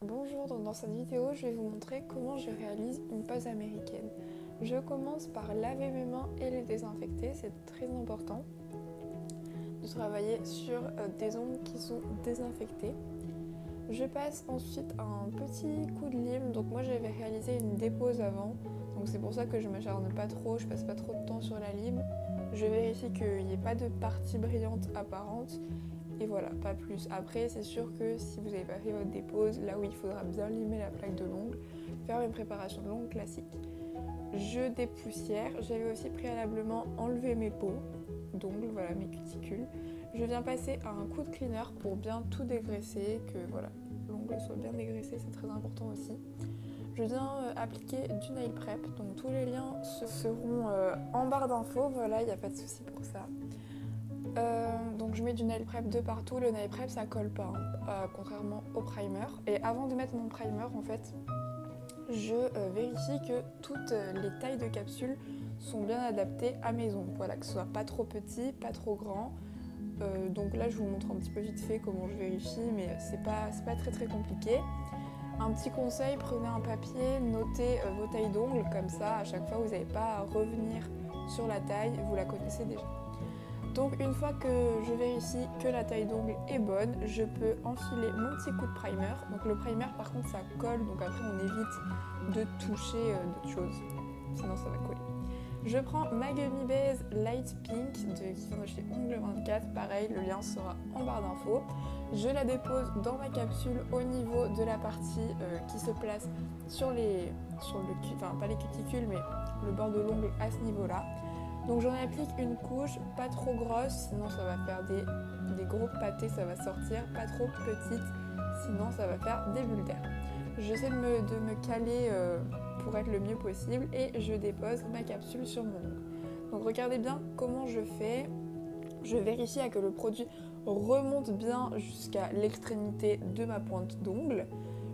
Bonjour, donc dans cette vidéo, je vais vous montrer comment je réalise une pose américaine. Je commence par laver mes mains et les désinfecter, c'est très important de travailler sur des ongles qui sont désinfectés. Je passe ensuite un petit coup de lime, donc moi j'avais réalisé une dépose avant, donc c'est pour ça que je ne m'acharne pas trop, je passe pas trop de temps sur la lime. Je vérifie qu'il n'y ait pas de partie brillante apparente. Et voilà, pas plus. Après, c'est sûr que si vous n'avez pas fait votre dépose, là où il faudra bien limer la plaque de l'ongle, faire une préparation de l'ongle classique. Je dépoussière. J'avais aussi préalablement enlevé mes peaux d'ongles, voilà mes cuticules. Je viens passer à un coup de cleaner pour bien tout dégraisser, que voilà, l'ongle soit bien dégraissé, c'est très important aussi. Je viens appliquer du nail prep, donc tous les liens seront en barre d'infos, voilà, il n'y a pas de souci pour ça. Donc je mets du nail prep de partout. Le nail prep ça colle pas, contrairement au primer. Et avant de mettre mon primer, en fait, je vérifie que toutes les tailles de capsules sont bien adaptées à mes ongles. Voilà, que ce soit pas trop petit, pas trop grand. Donc là je vous montre un petit peu vite fait comment je vérifie, mais c'est pas très très compliqué. Un petit conseil, prenez un papier, notez vos tailles d'ongles, comme ça à chaque fois vous n'avez pas à revenir sur la taille, vous la connaissez déjà. Donc une fois que je vérifie que la taille d'ongle est bonne, je peux enfiler mon petit coup de primer. Donc le primer par contre ça colle, donc après on évite de toucher d'autres choses, sinon ça va coller. Je prends ma Gummy Base Light Pink qui vient de chez Ongle 24, pareil le lien sera en barre d'infos. Je la dépose dans ma capsule au niveau de la partie qui se place sur pas les cuticules mais le bord de l'ongle à ce niveau là. Donc j'en applique une couche, pas trop grosse, sinon ça va faire des gros pâtés, ça va sortir, pas trop petite, sinon ça va faire des bulles d'air. J'essaie de me caler pour être le mieux possible et je dépose ma capsule sur mon ongle. Donc regardez bien comment je fais. Je vérifie que le produit remonte bien jusqu'à l'extrémité de ma pointe d'ongle.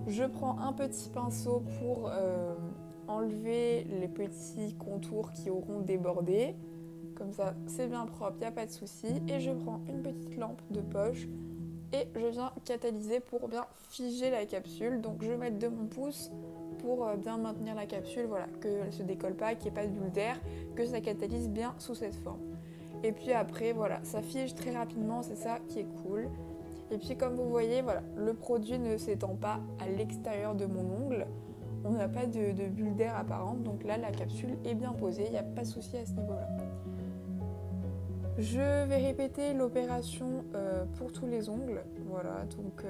Je prends un petit pinceau pour enlever les petits contours qui auront débordé. Comme ça, c'est bien propre, il n'y a pas de souci. Et je prends une petite lampe de poche et je viens catalyser pour bien figer la capsule. Donc je vais mettre de mon pouce pour bien maintenir la capsule, voilà, qu'elle ne se décolle pas, qu'il n'y ait pas de bulle d'air, que ça catalyse bien sous cette forme. Et puis après, voilà, ça fige très rapidement, c'est ça qui est cool. Et puis comme vous voyez, voilà, le produit ne s'étend pas à l'extérieur de mon ongle. On n'a pas de bulle d'air apparente, donc là la capsule est bien posée, il n'y a pas de souci à ce niveau-là. Je vais répéter l'opération pour tous les ongles, voilà, donc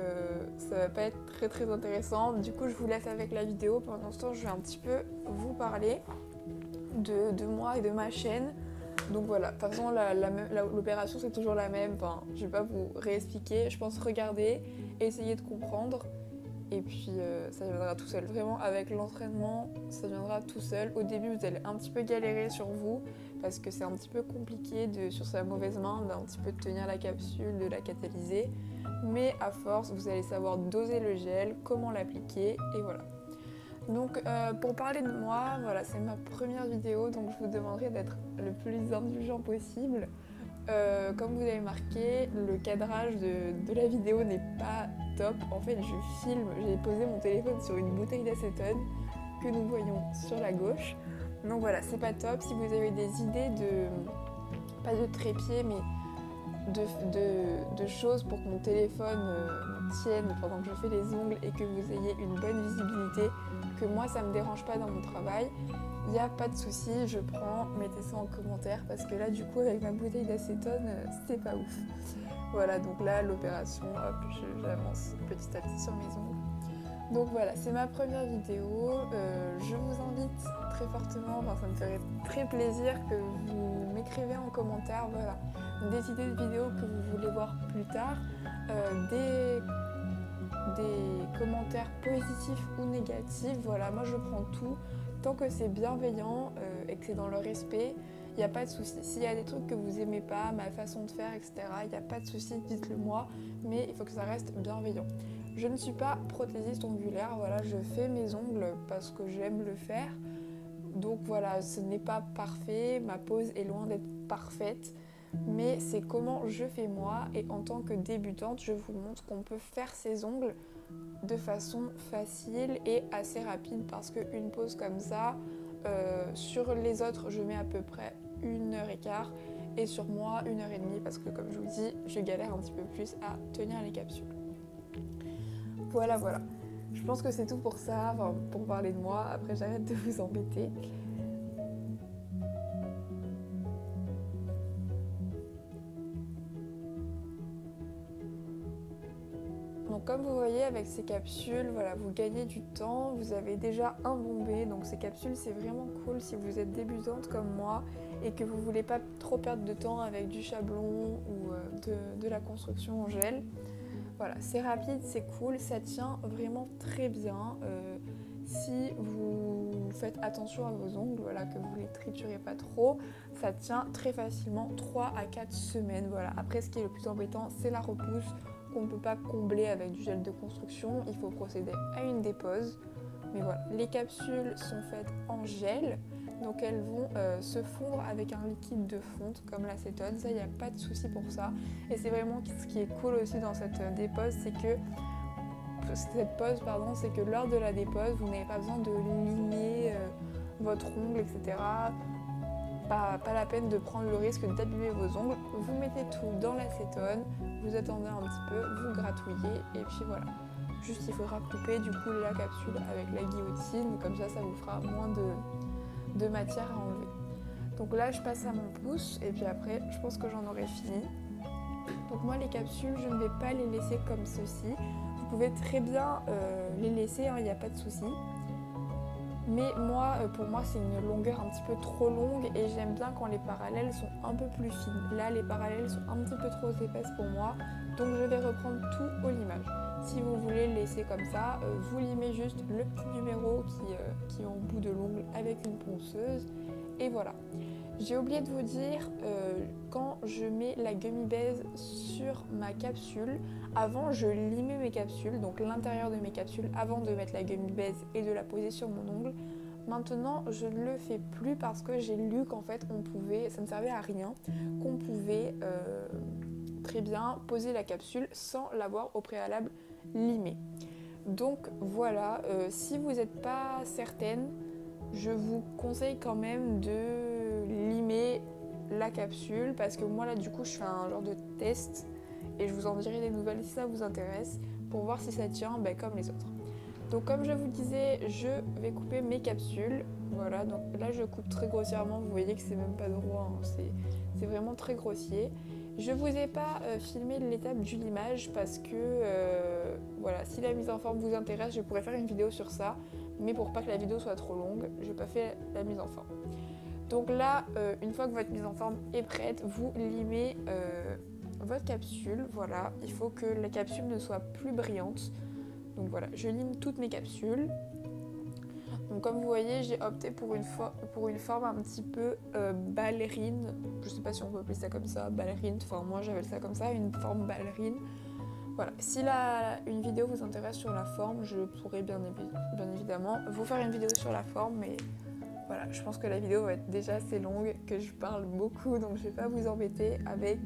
ça va pas être très très intéressant. Du coup je vous laisse avec la vidéo, pendant ce temps je vais un petit peu vous parler de moi et de ma chaîne. Donc voilà, de toute façon l'opération c'est toujours la même, enfin, je vais pas vous réexpliquer, je pense regarder, essayer de comprendre. Et puis ça viendra tout seul. Vraiment, avec l'entraînement, ça viendra tout seul. Au début, vous allez un petit peu galérer sur vous parce que c'est un petit peu compliqué sur sa mauvaise main d'un petit peu tenir la capsule, de la catalyser. Mais à force, vous allez savoir doser le gel, comment l'appliquer et voilà. Donc pour parler de moi, voilà, c'est ma première vidéo, donc je vous demanderai d'être le plus indulgent possible. Comme vous avez marqué, le cadrage de la vidéo n'est pas top. En fait, je filme, j'ai posé mon téléphone sur une bouteille d'acétone que nous voyons sur la gauche. Donc voilà, c'est pas top. Si vous avez des idées pas de trépied, mais de choses pour que mon téléphone tienne pendant que je fais les ongles et que vous ayez une bonne visibilité, que moi ça me dérange pas dans mon travail, il n'y a pas de souci, je prends, mettez ça en commentaire parce que là du coup avec ma bouteille d'acétone c'était pas ouf. Voilà, donc là l'opération, hop, j'avance petit à petit sur mes ongles. Donc voilà, c'est ma première vidéo, je vous invite très fortement, enfin ça me ferait très plaisir que vous m'écrivez en commentaire, voilà, des idées de vidéos que vous voulez voir plus tard, des commentaires positifs ou négatifs, voilà, moi je prends tout, tant que c'est bienveillant et que c'est dans le respect, il n'y a pas de souci. S'il y a des trucs que vous aimez pas, ma façon de faire, etc., il n'y a pas de souci, dites-le moi, mais il faut que ça reste bienveillant. Je ne suis pas prothésiste ongulaire, voilà, je fais mes ongles parce que j'aime le faire. Donc voilà, ce n'est pas parfait, ma pose est loin d'être parfaite, mais c'est comment je fais moi et en tant que débutante, je vous montre qu'on peut faire ses ongles de façon facile et assez rapide parce qu'une pause comme ça, sur les autres je mets à peu près 1h15 et sur moi 1h30 parce que comme je vous dis je galère un petit peu plus à tenir les capsules. Voilà. Je pense que c'est tout pour ça, enfin, pour parler de moi, après j'arrête de vous embêter. Donc comme vous voyez avec ces capsules, voilà, vous gagnez du temps, vous avez déjà un bombé, donc ces capsules c'est vraiment cool si vous êtes débutante comme moi et que vous voulez pas trop perdre de temps avec du chablon ou de la construction en gel. Voilà, c'est rapide, c'est cool, ça tient vraiment très bien. Si vous faites attention à vos ongles, voilà, que vous les triturez pas trop, ça tient très facilement 3 à 4 semaines. Voilà. Après, ce qui est le plus embêtant, c'est la repousse qu'on ne peut pas combler avec du gel de construction. Il faut procéder à une dépose. Mais voilà, les capsules sont faites en gel, donc elles vont se fondre avec un liquide de fonte comme l'acétone. Ça, il n'y a pas de souci pour ça. Et c'est vraiment ce qui est cool aussi dans cette dépose, c'est que lors de la dépose, vous n'avez pas besoin de limer votre ongle, etc. Pas la peine de prendre le risque d'abîmer vos ongles. Vous mettez tout dans l'acétone, vous attendez un petit peu, vous gratouillez et puis voilà. Juste il faudra couper du coup la capsule avec la guillotine, comme ça vous fera moins de matière à enlever. Donc là je passe à mon pouce et puis après je pense que j'en aurai fini. Donc moi les capsules je ne vais pas les laisser comme ceci. Vous pouvez très bien les laisser, il n'y a pas de souci. Mais moi, pour moi c'est une longueur un petit peu trop longue et j'aime bien quand les parallèles sont un peu plus fines. Là les parallèles sont un petit peu trop épaisses pour moi, donc je vais reprendre tout au limage. Si vous voulez le laisser comme ça, vous limez juste le petit numéro qui est en bout de l'ongle avec une ponceuse et voilà. J'ai oublié de vous dire, quand je mets la gummy base sur ma capsule, avant je limais mes capsules, donc l'intérieur de mes capsules avant de mettre la gummy base et de la poser sur mon ongle. Maintenant je ne le fais plus parce que j'ai lu qu'en fait on pouvait, ça ne servait à rien, qu'on pouvait très bien poser la capsule sans l'avoir au préalable limée. Donc voilà, si vous n'êtes pas certaine, je vous conseille quand même de limer la capsule parce que moi là du coup je fais un genre de test et je vous en dirai des nouvelles si ça vous intéresse pour voir si ça tient comme les autres. Donc comme je vous disais, je vais couper mes capsules. Voilà, donc là je coupe très grossièrement, vous voyez que c'est même pas droit, hein. C'est vraiment très grossier. Je vous ai pas filmé l'étape du limage parce que voilà, si la mise en forme vous intéresse, je pourrais faire une vidéo sur ça, mais pour pas que la vidéo soit trop longue, je n'ai pas fait la mise en forme. Donc là, une fois que votre mise en forme est prête, vous limez votre capsule. Voilà, il faut que la capsule ne soit plus brillante. Donc voilà, je lime toutes mes capsules. Donc comme vous voyez, j'ai opté pour une forme un petit peu ballerine. Je sais pas si on peut appeler ça comme ça, ballerine. Enfin moi j'appelle ça comme ça, une forme ballerine. Voilà, si une vidéo vous intéresse sur la forme, je pourrais bien évidemment vous faire une vidéo sur la forme, mais voilà, je pense que la vidéo va être déjà assez longue, que je parle beaucoup, donc je vais pas vous embêter avec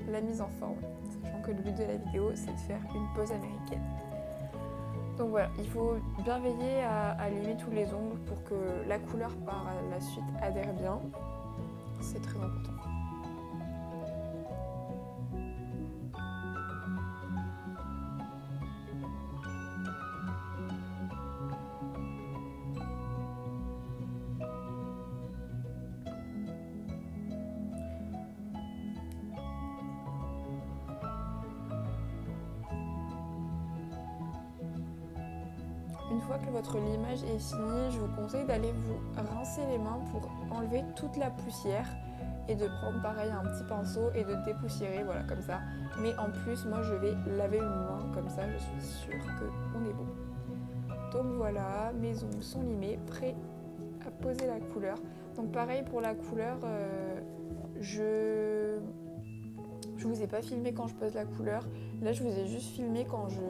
la mise en forme, sachant que le but de la vidéo c'est de faire une pose américaine. Donc voilà, il faut bien veiller à limer tous les ongles pour que la couleur par la suite adhère bien, c'est très important. Une fois que votre limage est fini, je vous conseille d'aller vous rincer les mains pour enlever toute la poussière et de prendre pareil un petit pinceau et de dépoussiérer, voilà comme ça. Mais en plus, moi je vais laver une main, comme ça je suis sûre qu'on est bon. Donc voilà, mes ongles sont limés, prêts à poser la couleur. Donc pareil pour la couleur, je vous ai pas filmé quand je pose la couleur. Là je vous ai juste filmé quand je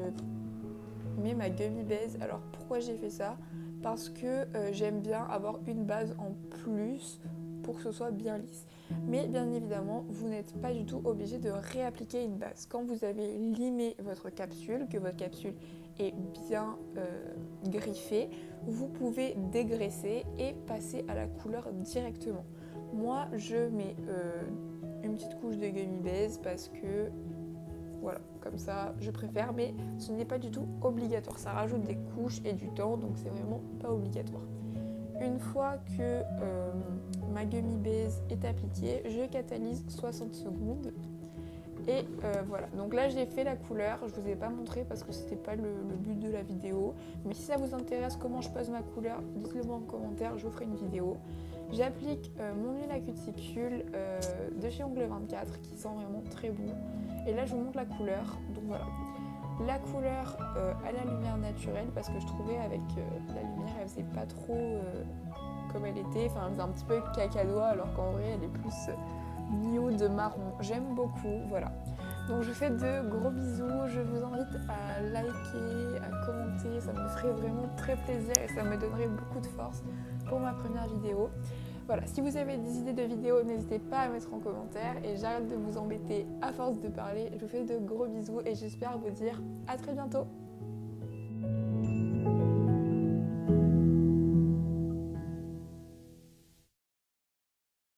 mets ma gummy base. Alors pourquoi j'ai fait ça? Parce que j'aime bien avoir une base en plus pour que ce soit bien lisse. Mais bien évidemment, vous n'êtes pas du tout obligé de réappliquer une base. Quand vous avez limé votre capsule, que votre capsule est bien griffé, vous pouvez dégraisser et passer à la couleur directement. Moi, je mets une petite couche de Gummy Base parce que voilà, comme ça je préfère, mais ce n'est pas du tout obligatoire. Ça rajoute des couches et du temps, donc c'est vraiment pas obligatoire. Une fois que ma Gummy Base est appliquée, je catalyse 60 secondes. Et voilà, donc là j'ai fait la couleur, je vous ai pas montré parce que c'était pas le but de la vidéo. Mais si ça vous intéresse comment je pose ma couleur, dites-le moi en commentaire, je vous ferai une vidéo. J'applique mon huile à cuticule de chez Ongle 24 qui sent vraiment très bon. Et là je vous montre la couleur, donc voilà. La couleur à la lumière naturelle parce que je trouvais avec la lumière elle faisait pas trop comme elle était, enfin elle faisait un petit peu cacadois alors qu'en vrai elle est plus nude marron. J'aime beaucoup, voilà. Donc je vous fais de gros bisous, je vous invite à liker, à commenter, ça me ferait vraiment très plaisir et ça me donnerait beaucoup de force pour ma première vidéo. Voilà, si vous avez des idées de vidéos, n'hésitez pas à mettre en commentaire et j'arrête de vous embêter à force de parler. Je vous fais de gros bisous et j'espère vous dire à très bientôt.